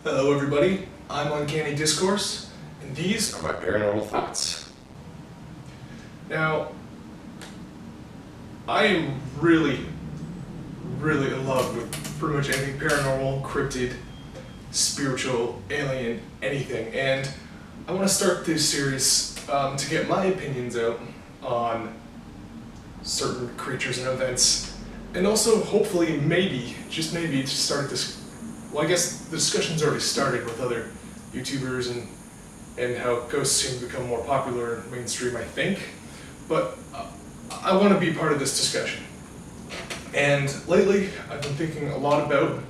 Hello everybody, I'm Uncanny Discourse, and these are my paranormal thoughts. Now, I am really in love with pretty much anything paranormal, cryptid, spiritual, alien, anything, and I want to start this series to get my opinions out on certain creatures and events, and also hopefully maybe, just maybe, to start this. Well, I guess the discussion's already started with other YouTubers and how ghosts seem to become more popular and mainstream, I think. But I want to be part of this discussion. And lately, I've been thinking a lot about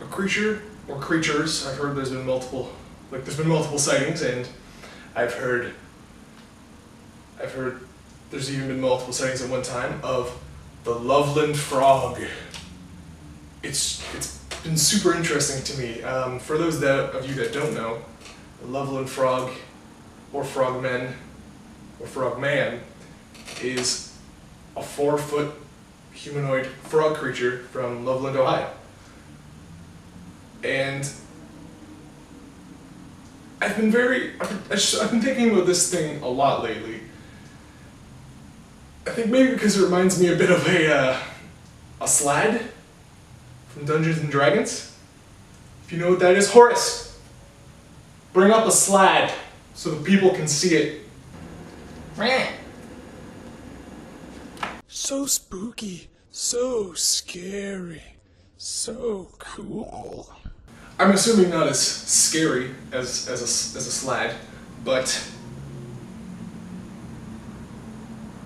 a creature or creatures. I've heard there's been multiple sightings, and I've heard there's even been multiple sightings at one time of the Loveland frog. It's been super interesting to me. For those of you that don't know, the Loveland frog, or frogman, is a 4-foot humanoid frog creature from Loveland, Ohio. And I've been thinking about this thing a lot lately. I think maybe because it reminds me a bit of a slad from Dungeons and Dragons. If you know what that is, Horace, bring up a slad so the people can see it. So spooky, so scary, so cool. I'm assuming not as scary as a slad, but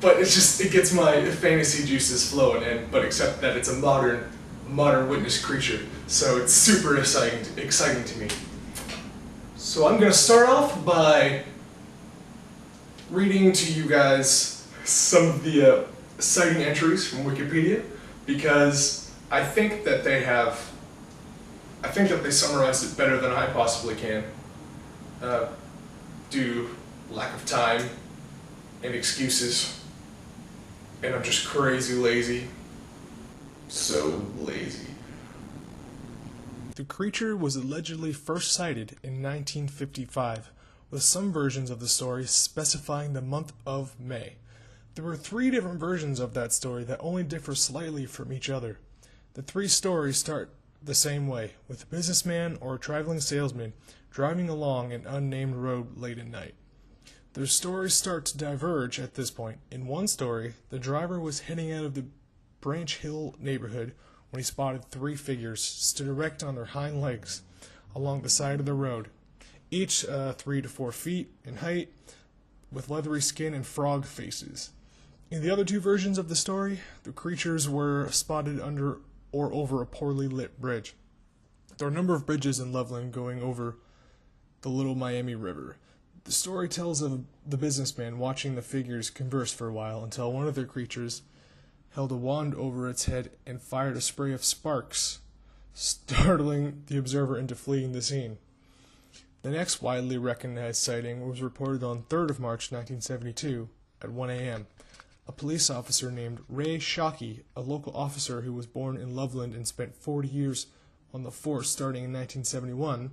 it gets my fantasy juices flowing, but except that it's a modern witness creature, so it's super exciting to me. So I'm going to start off by reading to you guys some of the sighting entries from Wikipedia, because I think that they summarized it better than I possibly can, due to lack of time and excuses, and I'm just crazy lazy. So lazy. The creature was allegedly first sighted in 1955, with some versions of the story specifying the month of May. There were 3 different versions of that story that only differ slightly from each other. The 3 stories start the same way, with a businessman or a traveling salesman driving along an unnamed road late at night. Their stories start to diverge at this point. In one story, the driver was heading out of the Branch Hill neighborhood when he spotted 3 figures stood erect on their hind legs along the side of the road, each 3 to 4 feet in height, with leathery skin and frog faces. In the other 2 versions of the story, the creatures were spotted under or over a poorly lit bridge. There are a number of bridges in Loveland going over the Little Miami River. The story tells of the businessman watching the figures converse for a while until one of their creatures held a wand over its head and fired a spray of sparks, startling the observer into fleeing the scene. The next widely recognized sighting was reported on 3rd of March 1972 at 1 a.m. A police officer named Ray Shockey, a local officer who was born in Loveland and spent 40 years on the force starting in 1971,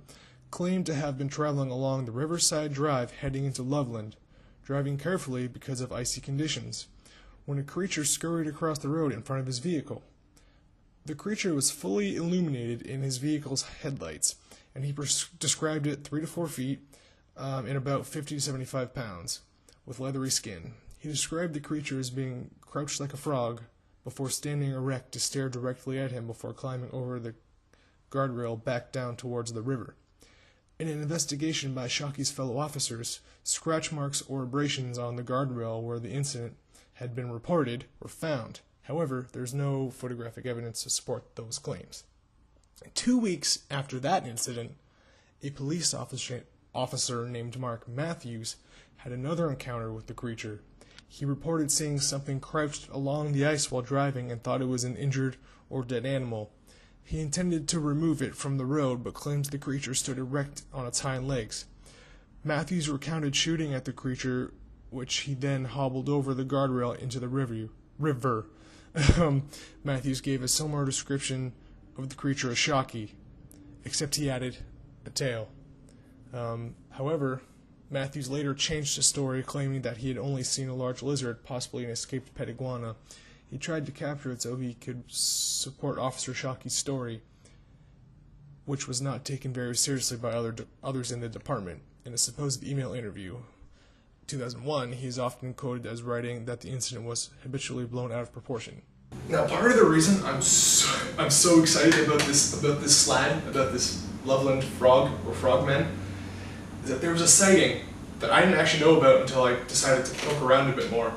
claimed to have been traveling along the Riverside Drive heading into Loveland, driving carefully because of icy conditions, when a creature scurried across the road in front of his vehicle. The creature was fully illuminated in his vehicle's headlights, and he described it 3 to 4 feet and about 50 to 75 pounds, with leathery skin. He described the creature as being crouched like a frog before standing erect to stare directly at him before climbing over the guardrail back down towards the river. In an investigation by Shockey's fellow officers, scratch marks or abrasions on the guardrail where the incident had been reported were found. However, there's no photographic evidence to support those claims. 2 weeks after that incident, a police officer named Mark Matthews had another encounter with the creature. He reported seeing something crouched along the ice while driving and thought it was an injured or dead animal. He intended to remove it from the road, but claims the creature stood erect on its hind legs. Matthews recounted shooting at the creature, which he then hobbled over the guardrail into the river. Matthews gave a similar description of the creature as Shockey. except he added a tail. However, Matthews later changed his story, claiming that he had only seen a large lizard, possibly an escaped pet iguana. He tried to capture it so he could support Officer Shockey's story, which was not taken very seriously by others in the department. In a supposed email interview, 2001, he is often quoted as writing that the incident was habitually blown out of proportion. Now, part of the reason I'm so excited about this slide, about this Loveland frog or frogman, is that there was a sighting that I didn't actually know about until I decided to poke around a bit more.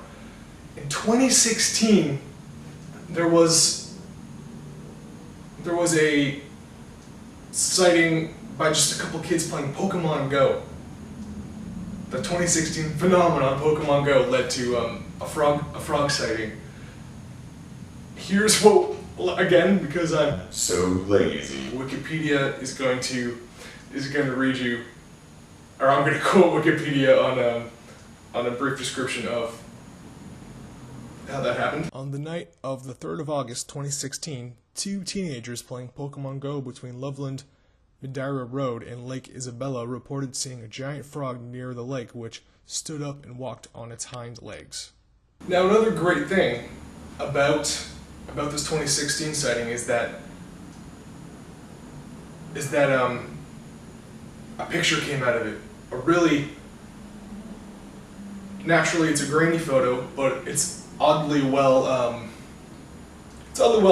In 2016, there was a sighting by just a couple kids playing Pokemon Go. The 2016 phenomenon Pokemon Go led to a frog sighting. Here's what, again, because I'm so lazy, Wikipedia is going to read you, or I'm going to quote Wikipedia on a brief description of how that happened. On the night of the 3rd of August 2016, two teenagers playing Pokemon Go between Loveland, Madeira Road, and Lake Isabella reported seeing a giant frog near the lake which stood up and walked on its hind legs. Now, another great thing about this 2016 sighting is that a picture came out of it. A really, naturally it's a grainy photo, but it's oddly well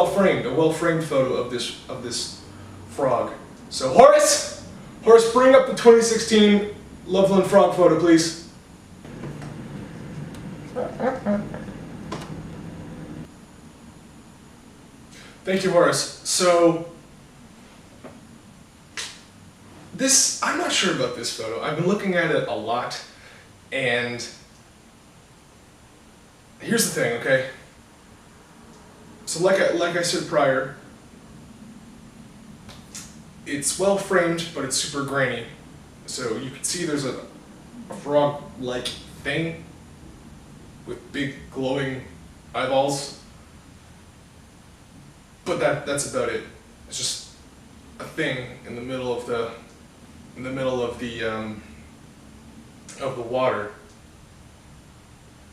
framed. A well framed photo of this frog. So Horace, bring up the 2016 Loveland frog photo, please. Thank you, Horace. So, I'm not sure about this photo. I've been looking at it a lot, and here's the thing, okay? So like I said prior, it's well framed, but it's super grainy. So you can see there's a frog-like thing with big glowing eyeballs. But that's about it. It's just a thing in the middle of the water.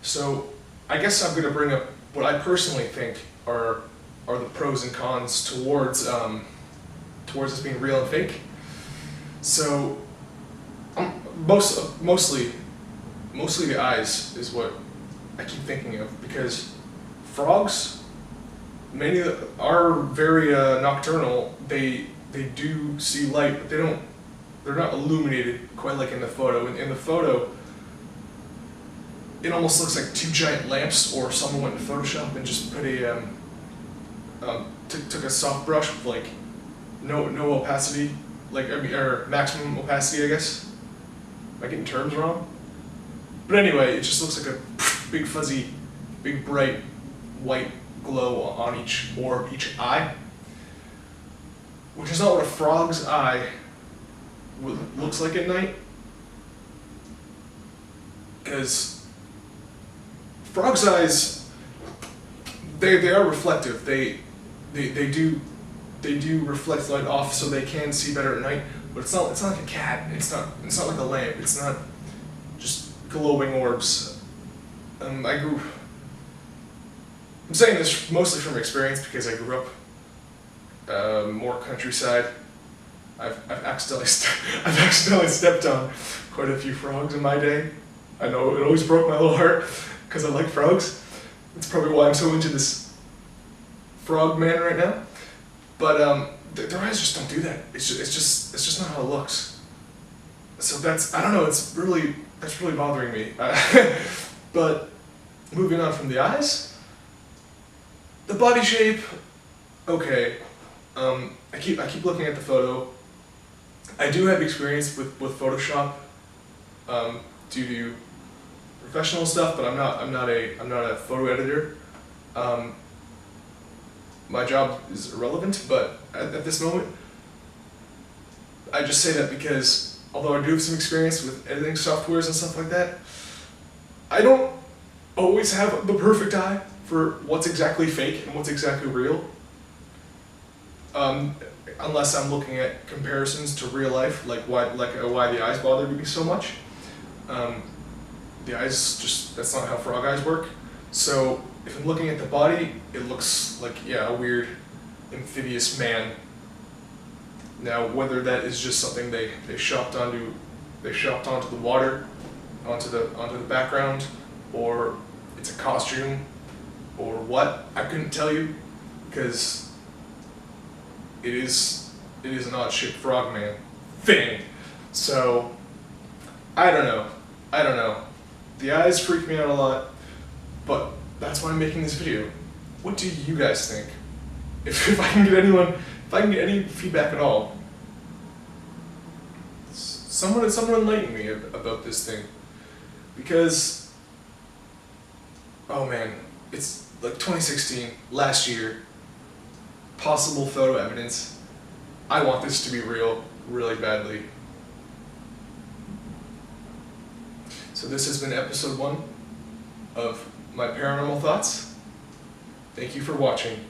So I guess I'm going to bring up what I personally think are the pros and cons towards this being real and fake. So mostly the eyes is what I keep thinking of, because frogs, many are very nocturnal. They do see light, but they're not illuminated quite like in the photo. In the photo, it almost looks like two giant lamps, or someone went to Photoshop and just put took a soft brush with like no opacity, or maximum opacity, I guess. Am I getting terms wrong? But anyway, it just looks like a big fuzzy, big bright white glow on each eye, which is not what a frog's eye looks like at night. Because frogs' eyes, they are reflective. They do reflect light off, so they can see better at night. But it's not like a cat. It's not like a lamp. It's not just glowing orbs. I'm saying this mostly from experience because I grew up more countryside. I've accidentally stepped on quite a few frogs in my day. I know it always broke my little heart because I like frogs. That's probably why I'm so into this frog man right now. But their eyes just don't do that. It's just not how it looks. So I don't know. That's really bothering me. But moving on from the eyes, the body shape, okay. I keep looking at the photo. I do have experience with Photoshop due to professional stuff, but I'm not a photo editor. My job is irrelevant, but at this moment, I just say that because although I do have some experience with editing softwares and stuff like that, I don't always have the perfect eye for what's exactly fake and what's exactly real. unless I'm looking at comparisons to real life, like why the eyes bother me so much. The eyes just, that's not how frog eyes work. So if I'm looking at the body, it looks like, yeah, a weird amphibious man. Now, whether that is just something they shopped onto the water, onto the background, or it's a costume, or what, I couldn't tell you, because it is an odd-shaped frogman thing. So I don't know. The eyes freak me out a lot, but that's why I'm making this video. What do you guys think? If I can get any feedback at all, someone enlighten me about this thing, because, oh man, it's like 2016, last year, possible photo evidence. I want this to be real, really badly. So this has been episode 1 of my paranormal thoughts. Thank you for watching.